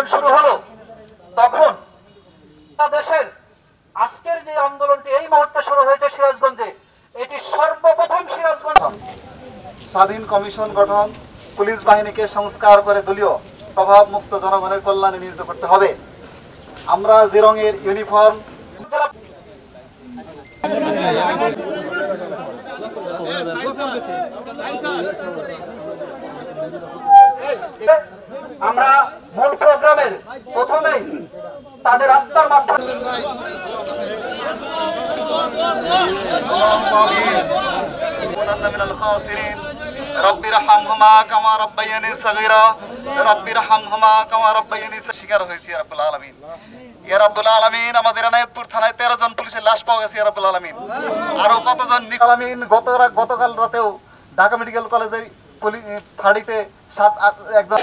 আন্দোলন শুরু হলো তখন দেশের আজকের যে আন্দোলনটি এই মুহূর্তে শুরু হয়েছে সিরাজগঞ্জে, এটি সর্বপ্রথম সিরাজগঞ্জ স্বাধীন কমিশন গঠন, পুলিশ বাহিনীকে সংস্কার করে দলীয় প্রভাব মুক্ত জনগণের কল্যাণে নিয়োজিত করতে হবে। আমরা যে রঙের ইউনিফর্ম আমরা মূল প্রোগ্রামের প্রথমেই তাদের আত্মার মাধ্যমে শিকার হয়েছি রব্বুল আলামিন। ইয়া রব্বুল আলামিন, আমাদের এনায়েতপুর থানায় 13 জন পুলিশের লাশ পাওয়া গেছে। ইয়া রব্বুল আলামিন, আরো কতজন আলামিন গতকাল রাতেও ঢাকা মেডিকেল কলেজের ফাঁড়িতে 7-8 একজন